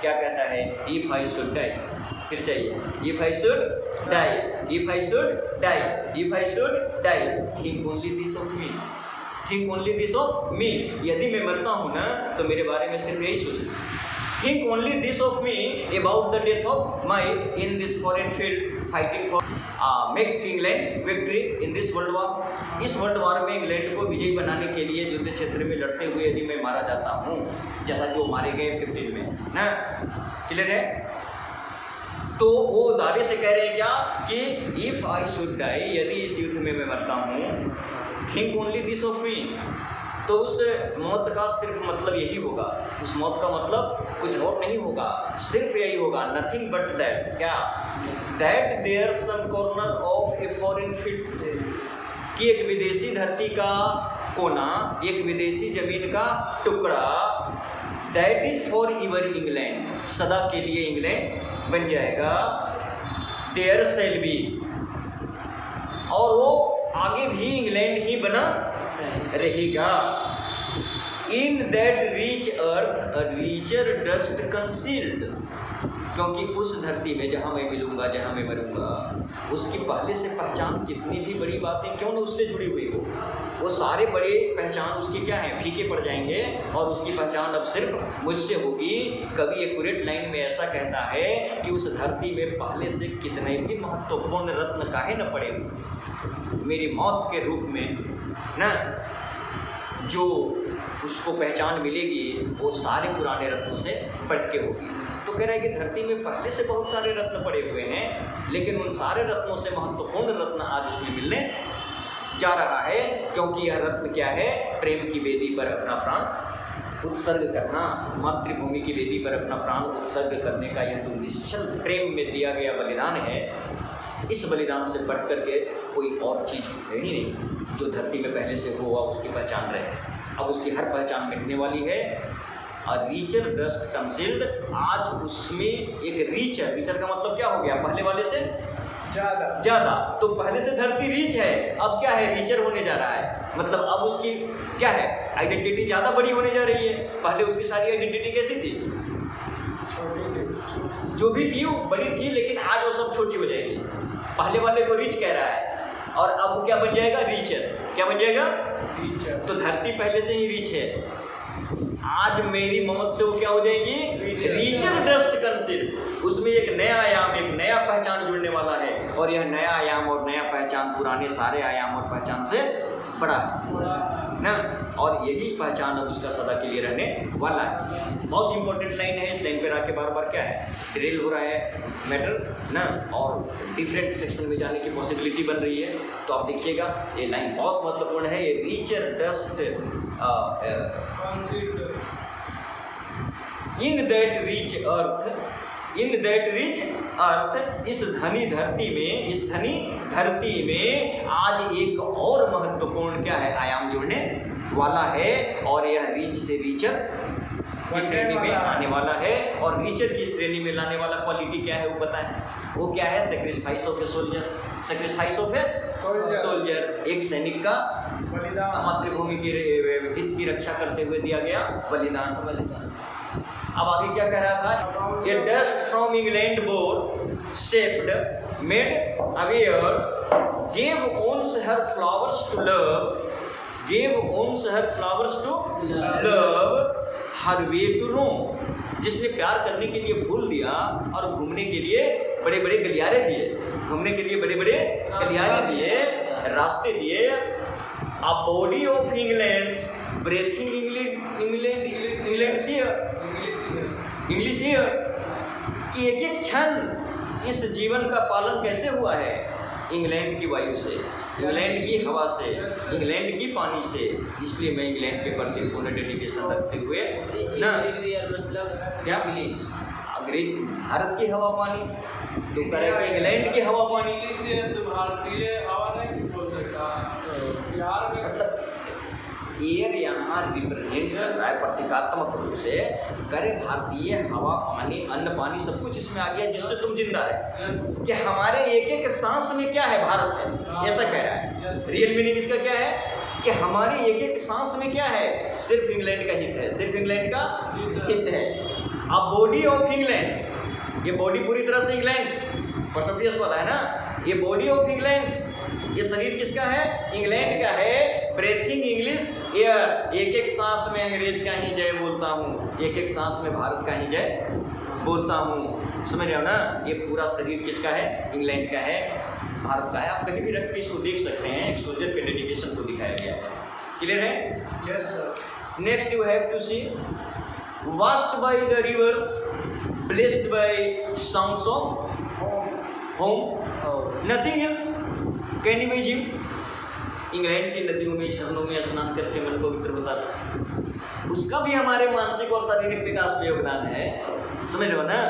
क्या कहता है, इफ आई शुड डाई, फिर चाहिए, if I should die, if I should die, if I should die, think only this of me, think only this of me, यदि मैं मरता हूँ ना तो मेरे बारे में सिर्फ यही सोचना, think only this of me about the death of my in this foreign field fighting for make England victory in this world war, इस वर्ल्ड वॉर में इंग्लैंड को विजयी बनाने के लिए युद्ध क्षेत्र में लड़ते हुए यदि मैं मारा जाता हूँ, जैसा कि वो मारे गए 15 में ना, क्लियर है। तो वो दावे से कह रहे हैं क्या कि इफ आई शुड डाई, यदि इस युद्ध में मैं मरता हूँ, थिंक ओनली दिस ऑफ मी, तो उस मौत का सिर्फ मतलब यही होगा, उस मौत का मतलब कुछ और नहीं होगा, सिर्फ यही होगा, नथिंग बट दैट, क्या, that there some corner of a foreign field, कि एक विदेशी धरती का कोना, एक विदेशी जमीन का टुकड़ा, दैट इज फॉर ईवर इंग्लैंड, सदा के लिए इंग्लैंड बन जाएगा, देयर सेल बी, और वो आगे भी इंग्लैंड ही बना रहेगा, in that rich earth a richer dust concealed, क्योंकि उस धरती में जहाँ मैं मिलूंगा, जहाँ मैं मरूंगा, उसकी पहले से पहचान कितनी भी बड़ी बातें क्यों न उससे जुड़ी हुई हो, वो सारे बड़े पहचान उसकी क्या है, फीके पड़ जाएंगे, और उसकी पहचान अब सिर्फ मुझसे होगी। कवि एक्यूरेट लाइन में ऐसा कहता है कि उस धरती में पहले से कितने भी महत्वपूर्ण रत्न काहे न पड़े, मेरी मौत के रूप में ना जो उसको पहचान मिलेगी वो सारे पुराने रत्नों से बढ़ के होगी। तो कह रहा है कि धरती में पहले से बहुत सारे रत्न पड़े हुए हैं, लेकिन उन सारे रत्नों से महत्वपूर्ण रत्न आज उसमें मिलने जा रहा है, क्योंकि यह रत्न क्या है, प्रेम की वेदी पर अपना प्राण उत्सर्ग करना, मातृभूमि की वेदी पर अपना प्राण उत्सर्ग करने का यह जो निश्चल प्रेम में दिया गया बलिदान है, इस बलिदान से बढ़ कर के कोई और चीज़ है ही नहीं जो धरती में पहले से हुआ उसकी पहचान रहे। अब उसकी हर पहचान मिटने वाली है। और रीचर डस्ट कंसील्ड, आज उसमें एक रीचर, रीचर का मतलब क्या हो गया, पहले वाले से ज़्यादा, तो पहले से धरती रीच है, अब क्या है, रीचर होने जा रहा है, मतलब अब उसकी क्या है, आइडेंटिटी ज़्यादा बड़ी होने जा रही है। पहले उसकी सारी आइडेंटिटी कैसी थी, जो भी थी वो बड़ी थी, लेकिन आज वो सब छोटी हो जाएगी। पहले वाले को रिच कह रहा है, और अब क्या बन जाएगा, रीचर, क्या बन जाएगा, रीचर। तो धरती पहले से ही रीच है, आज मेरी मौत से वो क्या हो जाएगी, रीचर डस्ट कंसील्ड, उसमें एक नया आयाम, एक नया पहचान जुड़ने वाला है, और यह नया आयाम और नया पहचान पुराने सारे आयाम और पहचान से बड़ा है ना, और यही पहचान अब उसका सदा के लिए रहने वाला है। बहुत इंपॉर्टेंट लाइन है, इस लाइन पर आके बार बार क्या है, ड्रिल हो रहा है मैटर ना, और डिफरेंट सेक्शन में जाने की पॉसिबिलिटी बन रही है। तो आप देखिएगा ये लाइन बहुत महत्वपूर्ण है, ये richer dust in that rich earth, in that rich earth, इस धनी धरती में, इस धनी धरती में आज एक और महत्वपूर्ण क्या है, आयाम जुड़ने वाला है, और यह रीच से रीचर की श्रेणी में आने वाला है। और रीचर की श्रेणी में लाने वाला क्वालिटी क्या है वो बताएं, वो क्या है, sacrifice of a soldier, sacrifice of a soldier, एक सैनिक का मातृभूमि के हित की रक्षा करते हुए दिया गया बलिदान। अब आगे क्या कह रहा था, ये dust from England bore shaped made aware gave once her flowers to love, gave once her flowers to love her way to roam, जिसने प्यार करने के लिए फूल दिया और घूमने के लिए बड़े बड़े गलियारे दिए, घूमने के लिए बड़े बड़े गलियारे दिए, रास्ते दिए। A body of England's breathing English here, कि एक एक क्षण इस जीवन का पालन कैसे हुआ है, इंग्लैंड की वायु से, इंग्लैंड की हवा से, इंग्लैंड की पानी से। इसलिए मैं इंग्लैंड के प्रति पूर्ण डेडिकेशन रखते हुए ना, मतलब क्या अंग्रेज भारत की हवा पानी, तो करे कि इंग्लैंड की हवा पानी, तो भारतीय हवा नहीं बोल सकता, बिहार में मतलब एयर यहाँ रिप्रेजेंट कर रहा है प्रतीकात्मक रूप से, करे भारतीय हवा पानी अन्न पानी सब कुछ इसमें आ गया जिससे तुम जिंदा रहे, कि हमारे एक एक सांस में क्या है, भारत है, ऐसा कह रहा है। रियल मीनिंग इसका क्या है कि हमारे एक एक सांस में क्या है, सिर्फ इंग्लैंड का हित है, सिर्फ इंग्लैंड का हित है। अ बॉडी ऑफ इंग्लैंड, ये बॉडी पूरी तरह से इंग्लैंड फर्स्ट ऑब्वियस वाला है ना, ये बॉडी ऑफ इंग्लैंड, ये शरीर किसका है? इंग्लैंड का है। ब्रेथिंग इंग्लिश एयर, एक एक सांस में अंग्रेज का ही जय बोलता हूँ, एक एक सांस में भारत का ही जय बोलता हूँ। समझ रहे हो ना? ये पूरा शरीर किसका है? इंग्लैंड का है, भारत का है। आप कहीं भी रख के इसको देख सकते हैं, एक सोल्जर के डेडिकेशन को दिखाया गया है। क्लियर है? Yes sir. Next you have to see washed by the rivers, blessed by sounds of home, nothing else can imagine. England की नदियों में, झरनों में स्नान करके मन पवित्र होता था, उसका भी हमारे मानसिक और शारीरिक विकास में योगदान है। समझ रहे हो ना?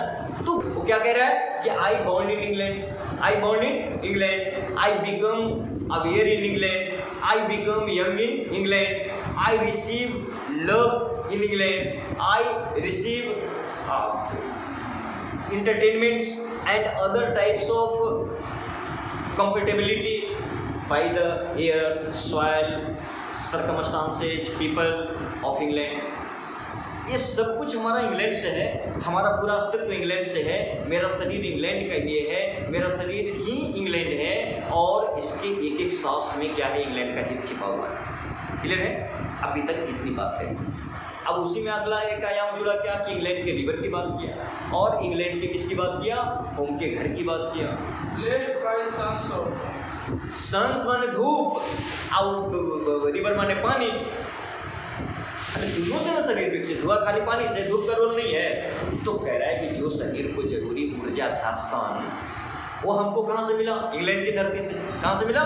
तो वो क्या कह रहा है कि I born in England, I born in England, I become aware in England, I become young in England, I receive love in England, I receive entertainments and other types of comfortability by the air, soil, circumstances, people of England। ये सब कुछ हमारा England से है, हमारा पूरा अस्तित्व England से है, मेरा शरीर इंग्लैंड का लिए है, मेरा शरीर ही इंग्लैंड है, और इसके एक एक सांस में क्या है? इंग्लैंड का हित छिपा हुआ है। क्लियर है? अभी तक इतनी बात करी। अब उसी में अगला एक आयाम जुड़ा क्या कि इंग्लैंड के रिवर की बात किया, और इंग्लैंड के किसकी बात किया? होम के घर की बात किया। Blessed by suns of, suns माने धूप, आउट रिवर माने पानी। अरे दोनों से ना शरीर विकसित हुआ, खाली पानी से, धूप का रोल नहीं है। तो कह रहा है कि जो शरीर को जरूरी ऊर्जा था सन, वो हमको कहाँ से मिला? इंग्लैंड की धरती से। कहाँ से मिला?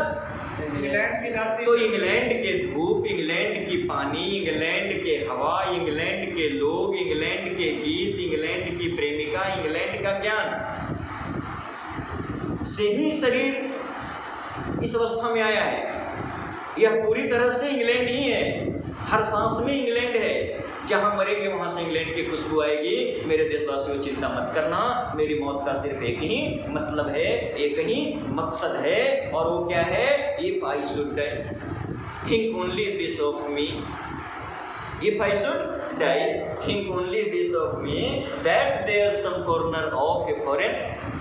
इंग्लैंड की धरती। तो इंग्लैंड के धूप, इंग्लैंड की पानी, इंग्लैंड के हवा, इंग्लैंड के लोग, इंग्लैंड के गीत, इंग्लैंड की प्रेमिका, इंग्लैंड का ज्ञान से ही शरीर इस अवस्था में आया है। यह पूरी तरह से इंग्लैंड ही है, हर सांस में इंग्लैंड है। जहां मरेंगे वहां से इंग्लैंड की खुशबू आएगी। मेरे देशवासियों, चिंता मत करना, मेरी मौत का सिर्फ एक ही मतलब है, एक ही मकसद है, और वो क्या है? If I should die, think only this of me. If I should die, think only this of me, that there some corner of a foreign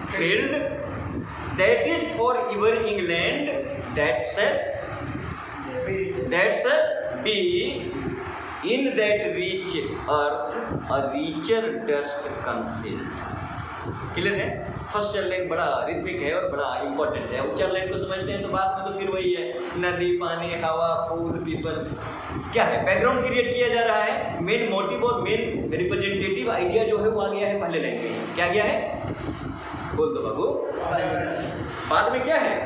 field that is for your England, that's be in that rich earth a richer dust concealed। Clear है? First चार line बड़ा rhythmic है और बड़ा important है। उच्चार line को समझते हैं तो बाद में तो फिर वही है, नदी, पानी, हवा, फूल, पीपल। क्या है? बैकग्राउंड क्रिएट किया जा रहा है। मेन मोटिव और मेन रिप्रेजेंटेटिव आइडिया जो है वो आ गया है पहले लाइन में। क्या गया है? बोल दो बाबू। बाद में क्या है?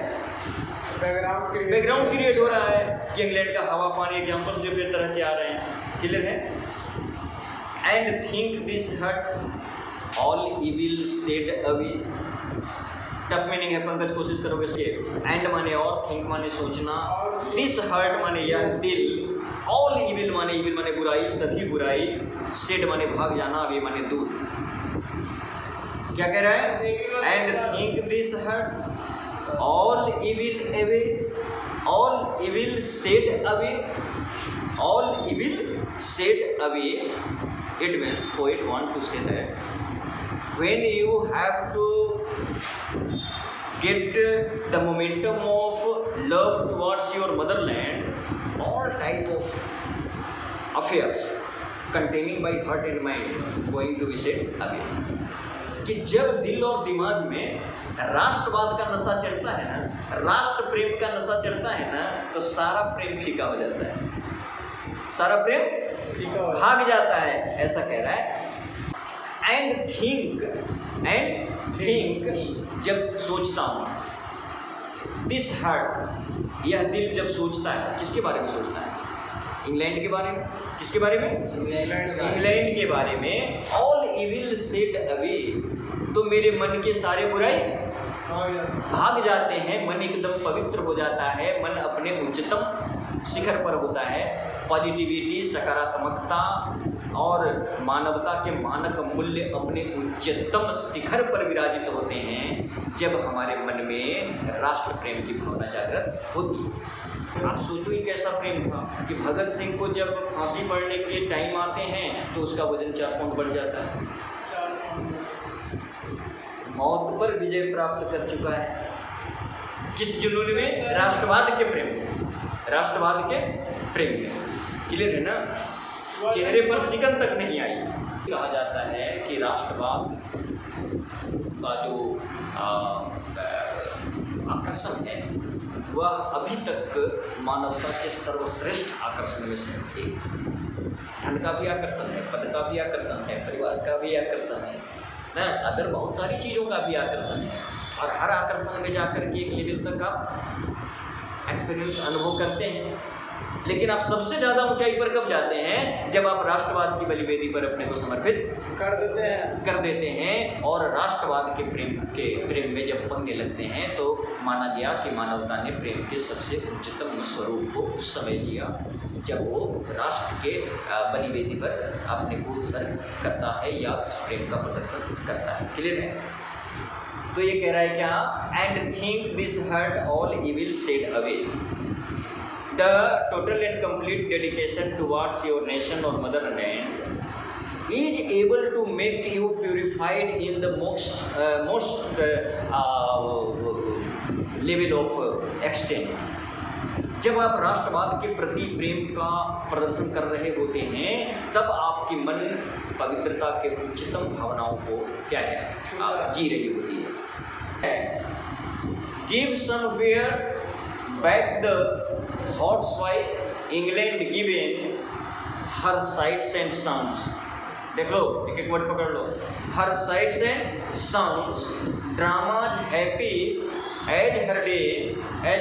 बैकग्राउंड क्रिएट हो रहा है कि इंग्लैंड का हवा, पानी, एग्जाम्पल्स जो फिर तरह के आ रहे हैं। क्लियर है? And think this heart all evil shed away. Tough meaning है पंकज, कोशिश करोगे इसके। एंड माने और, थिंक माने सोचना, दिस हर्ट माने यह दिल, ऑल इविल माने बुराई, सभी बुराई, सेड माने भाग जाना, अवे माने दूर। क्या कह रहा है? And think this heart all evil away, all evil said away, all evil said away. It means poet want to say that when you have to get the momentum of love towards your motherland, all type of affairs containing by heart and mind going to be said away। कि जब दिल और दिमाग में राष्ट्रवाद का नशा चढ़ता है ना, राष्ट्र प्रेम का नशा चढ़ता है ना, तो सारा प्रेम फीका हो जाता है, सारा प्रेम फीका भाग जाता है, ऐसा कह रहा है। एंड थिंक जब सोचता हूँ, दिस हार्ट, यह दिल जब सोचता है, किसके बारे में सोचता है? इंग्लैंड के बारे में। किसके बारे में? इंग्लैंड के बारे में। ऑल इविल सेड अवे, तो मेरे मन के सारे बुराई भाग जाते हैं, मन एकदम पवित्र हो जाता है, मन अपने उच्चतम शिखर पर होता है। पॉजिटिविटी, सकारात्मकता और मानवता के मानक मूल्य अपने उच्चतम शिखर पर विराजित होते हैं जब हमारे मन में राष्ट्र प्रेम की भावना जागृत होती है। आप सोचो ये कैसा प्रेम था कि भगत सिंह को जब फांसी पड़ने के टाइम आते हैं तो उसका वजन 4 पाउंड बढ़ जाता है। मौत पर विजय प्राप्त कर चुका है। किस जुनून में? राष्ट्रवाद के प्रेम में, राष्ट्रवाद के प्रेम में। क्लियर है ना? चेहरे पर सिकन तक नहीं आई। कहा जाता है कि राष्ट्रवाद का जो आकर्षण है वह अभी तक मानवता के सर्वश्रेष्ठ आकर्षण में से एक। धन का भी आकर्षण है, पद का भी आकर्षण है, परिवार का भी आकर्षण है ना, अदर बहुत सारी चीज़ों का भी आकर्षण है। और हर आकर्षण में जाकर के एक लेवल तक आप एक्सपीरियंस अनुभव करते हैं। लेकिन आप सबसे ज़्यादा ऊंचाई पर कब जाते हैं? जब आप राष्ट्रवाद की बलिवेदी पर अपने को समर्पित कर देते हैं और राष्ट्रवाद के प्रेम में जब पकने लगते हैं, तो माना गया कि मानवता ने प्रेम के सबसे उच्चतम स्वरूप को उस समय जिया जब वो राष्ट्र के बलिवेदी पर अपने को उत्सर्ग करता है या उस प्रेम का प्रदर्शन करता है। क्लियर है? तो ये कह रहा है क्या? And think this heart all evil shed away. The total and complete dedication towards your nation or motherland is able to make you purified in the most level of extent। जब आप राष्ट्रवाद के प्रति प्रेम का प्रदर्शन कर रहे होते हैं, तब आपकी मन पवित्रता के उच्चतम भावनाओं को क्या है? आप जी रही होती है। Give somewhere back the thoughts why England given her sights and sounds। देख लो, एक एक वर्ड पकड़ लो। her sights and sounds, dramas happy as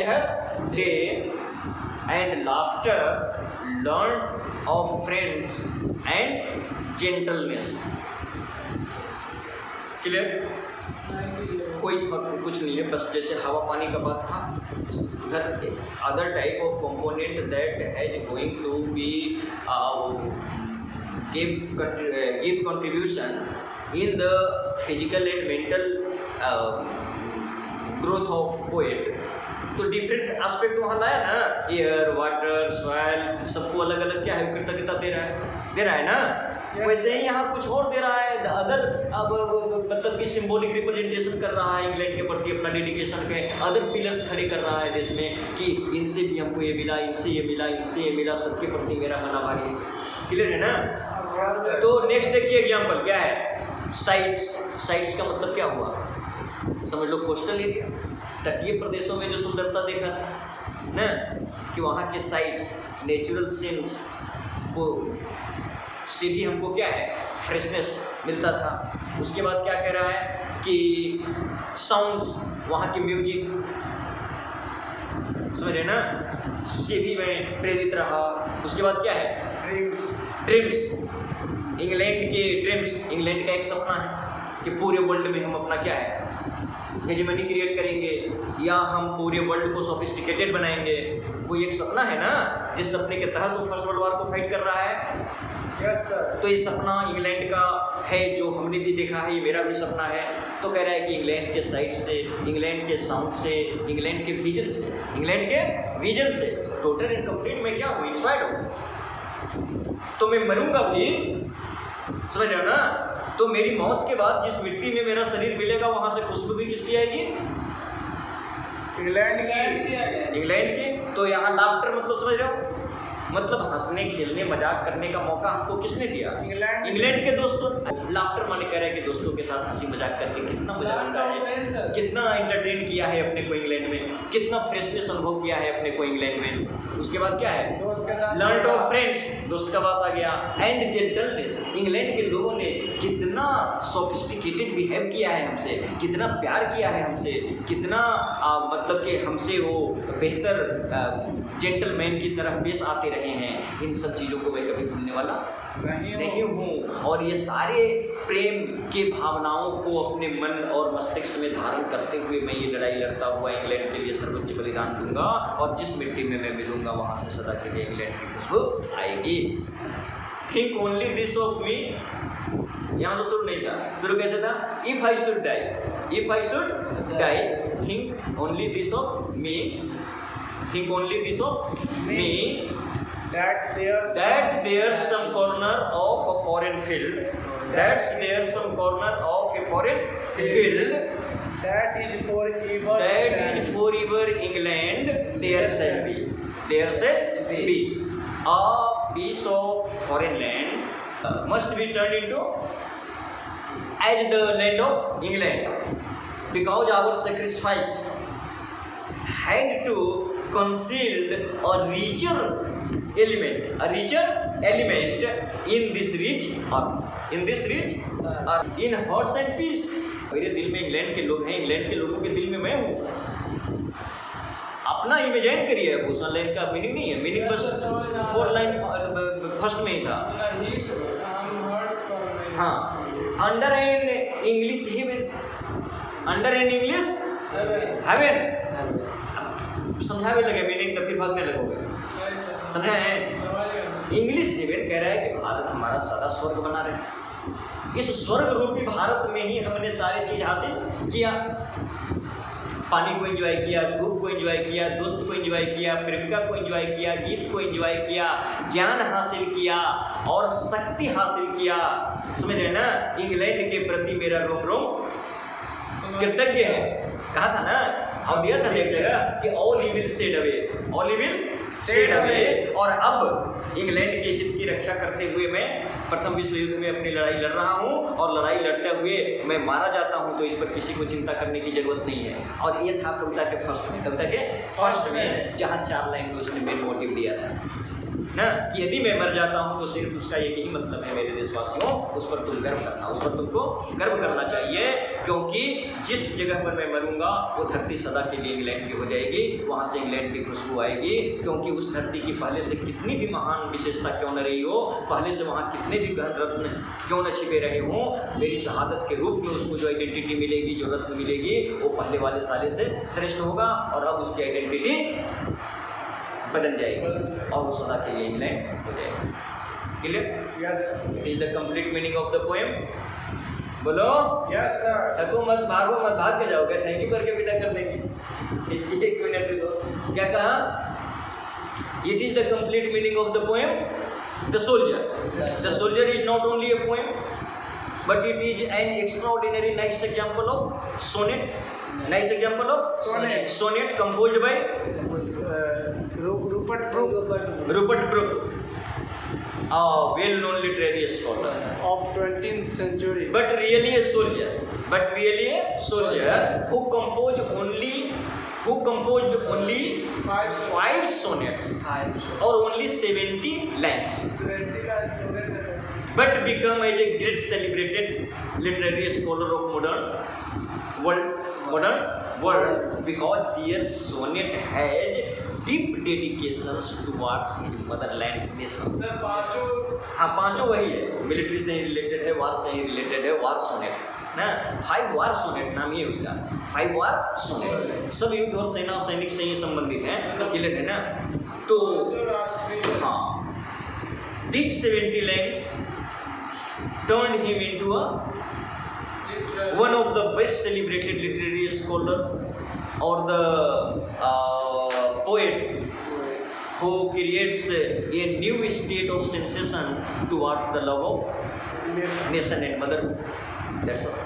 her day and laughter learned of friends and gentleness। Clear? कोई कुछ नहीं है, बस जैसे हवा पानी का बात था, उधर other type of component that has going to be give contribution in the physical and mental growth of poet. तो डिफरेंट एस्पेक्ट वहाँ लाया ना, एयर, वाटर, सॉइल, सबको अलग अलग क्या है कृतज्ञता दे रहा है ना। वैसे ही यहाँ कुछ और दे रहा है, अदर अब मतलब कि सिंबॉलिक रिप्रेजेंटेशन कर रहा है इंग्लैंड के प्रति अपना डेडिकेशन के। अदर पिलर्स खड़े कर रहा है देश में कि इनसे भी हमको ये मिला, इनसे ये मिला, इनसे ये मिला, सबके प्रति मेरा मन आभारी है। क्लियर है ना? तो नेक्स्ट देखिए एग्जाम्पल क्या है? साइट्स का मतलब क्या हुआ? समझ लो कोस्टल एरिया, तटीय प्रदेशों में जो सुंदरता देखा था ना, कि वहाँ के साइट्स, नेचुरल सीन्स को से भी हमको क्या है? फ्रेशनेस मिलता था। उसके बाद क्या कह रहा है कि साउंड्स, वहाँ के म्यूजिक, समझ रहे ना, से भी मैं प्रेरित रहा। उसके बाद क्या है? ड्रीम्स, इंग्लैंड के ड्रीम्स। इंग्लैंड का एक सपना है कि पूरे वर्ल्ड में हम अपना क्या है? हेजेमनी क्रिएट करेंगे या हम पूरे वर्ल्ड को सोफिस्टिकेटेड बनाएंगे। वो एक सपना है ना, जिस सपने के तहत वो फर्स्ट वर्ल्ड वॉर को फाइट कर रहा है। Yes sir. तो ये सपना इंग्लैंड का है, जो हमने भी देखा है, ये मेरा भी सपना है। तो कह रहा है कि इंग्लैंड के साइट से, इंग्लैंड के साउंड से, इंग्लैंड के विजन से टोटल एंड कंप्लीट मैं क्या हूँ? इंस्पायर्ड हूँ। तो मैं मरूंगा भी, समझ रहे हो ना? तो मेरी मौत के बाद जिस मिट्टी में मेरा शरीर मिलेगा, वहां से खुशबू भी किसकी आएगी? इंग्लैंड की। तो यहाँ लाफ्टर मतलब समझ रहे हो? मतलब हंसने, खेलने, मजाक करने का मौका हमको किसने दिया? इंग्लैंड के दोस्तों। लाफ्टर माने कह रहे हैं कि दोस्तों के साथ हंसी मजाक करके कितना मजा आता है, कितना एंटरटेन किया है अपने को इंग्लैंड में, कितना फ्रेशनेस अनुभव किया है अपने को इंग्लैंड में। उसके बाद क्या है? लर्न ऑफ फ्रेंड्स, दोस्त का बात आ गया। एंड जेंटलनेस, इंग्लैंड के लोगों ने कितना सोफिस्टिकेटेड बिहेव किया है हमसे, कितना प्यार किया है हमसे, कितना मतलब कि हमसे वो बेहतर जेंटलमैन की तरह पेश आते रहे हैं। इन सब चीज़ों को मैं कभी भूलने वाला नहीं हूँ। और ये सारे प्रेम के भावनाओं को अपने मन और मस्तिष्क में धारण करते हुए मैं ये लड़ाई लड़ता हुआ इंग्लैंड के लिए सर्वोच्च बलिदान दूंगा, और जिस मिट्टी में मैं मिलूंगा वहाँ से सदा के लिए इंग्लैंड की खुशबू आएगी। Think only this of me. यहाँ से शुरू नहीं था, शुरू कैसे था? If I should die, think only this of me, think only this of me, that there's some corner of a foreign field, that's there some corner of a a foreign field, that is forever. that is forever England, there shall be. There shall be. A piece of foreign land must be turned into as the land of England, because our sacrifice had to conceal a richer element in this rich earth, in hearts and peace. मेरे दिल में England के लोग हैं, England के लोगों के दिल में मैं हूँ। अपना इमेजिन करिए, भूषण लाइन का मीनिंग नहीं है, मीनिंग बस 4 लाइन फर्स्ट में ही था। हाँ, under an English heaven, under an English heaven. समझावे लगे मीनिंग तो फिर भागने लगोगे, समझा है? इंग्लिश हेवन कह रहा है कि भारत हमारा सदा स्वर्ग बना रहे। इस स्वर्ग रूपी भारत में ही हमने सारी चीज हासिल किया। पानी को एंजॉय किया, धूप को एंजॉय किया, दोस्त को एंजॉय किया, प्रेमिका को एंजॉय किया, गीत को एंजॉय किया, ज्ञान हासिल किया और शक्ति हासिल किया। समझ रहे ना? इंग्लैंड के प्रति मेरा रोम रोम कृतज्ञ है। कहा था ना, और दिया था एक जगह कि all evil stayed away, all evil stayed away. और अब इंग्लैंड के हित की रक्षा करते हुए मैं प्रथम विश्व युद्ध में अपनी लड़ाई लड़ रहा हूँ, और लड़ाई लड़ते हुए मैं मारा जाता हूँ तो इस पर किसी को चिंता करने की जरूरत नहीं है। और ये था कविता के फर्स्ट में जहाँ 4 लाइन में उसने मेन मोटिव दिया था ना, कि यदि मैं मर जाता हूँ तो सिर्फ उसका एक ही मतलब है, मेरे देशवासियों, उस पर तुम गर्व करना, उस पर तुमको गर्व करना चाहिए, क्योंकि जिस जगह पर मैं मरूंगा वो धरती सदा के लिए इंग्लैंड की हो जाएगी, वहाँ से इंग्लैंड की खुशबू आएगी। क्योंकि उस धरती की पहले से कितनी भी महान विशेषता क्यों न रही हो, पहले से वहाँ कितने भी गहन रत्न क्यों न छिपे रहे हों, मेरी शहादत के रूप में उसको जो आइडेंटिटी मिलेगी, जो रत्न मिलेगी, वो पहले वाले साले से श्रेष्ठ होगा। और अब उसकी आइडेंटिटी बदल जाएगी और वो सदा के लिए इंग्लैंड हो जाएगी। Clear? Yes it is the complete meaning of the poem. बोलो यस सर। थको मत, भागो मत, भाग के जाओगे, थैंक यू करके विदा कर देंगे। 1 मिनट रुको, क्या कहा? It is the complete meaning of the poem the soldier. The soldier is not only a poem, but it is an extraordinary nice example of sonnet. Nice example of sonnet composed by Rupert Brooke, a well-known literary scholar of 20th century. but really a soldier who composed only 5 sonnets or only 70 lines, but become as a great celebrated literary scholar of modern world because their sonnet has deep dedications towards his motherland nation. Sir पांचों, हाँ, 5 वही है, military से ही related है, वार से ही related है, वार sonnet ना, 5 वार sonnet नाम ही है उसका, 5 वार सोनेट, सब युद्ध और सेना और सैनिक से ही संबंधित हैं, क्लियर है ना? तो हाँ, these 70 lines turned him into one of the best celebrated literary scholar or the poet who creates a new state of sensation towards the love of nation and mother. That's all.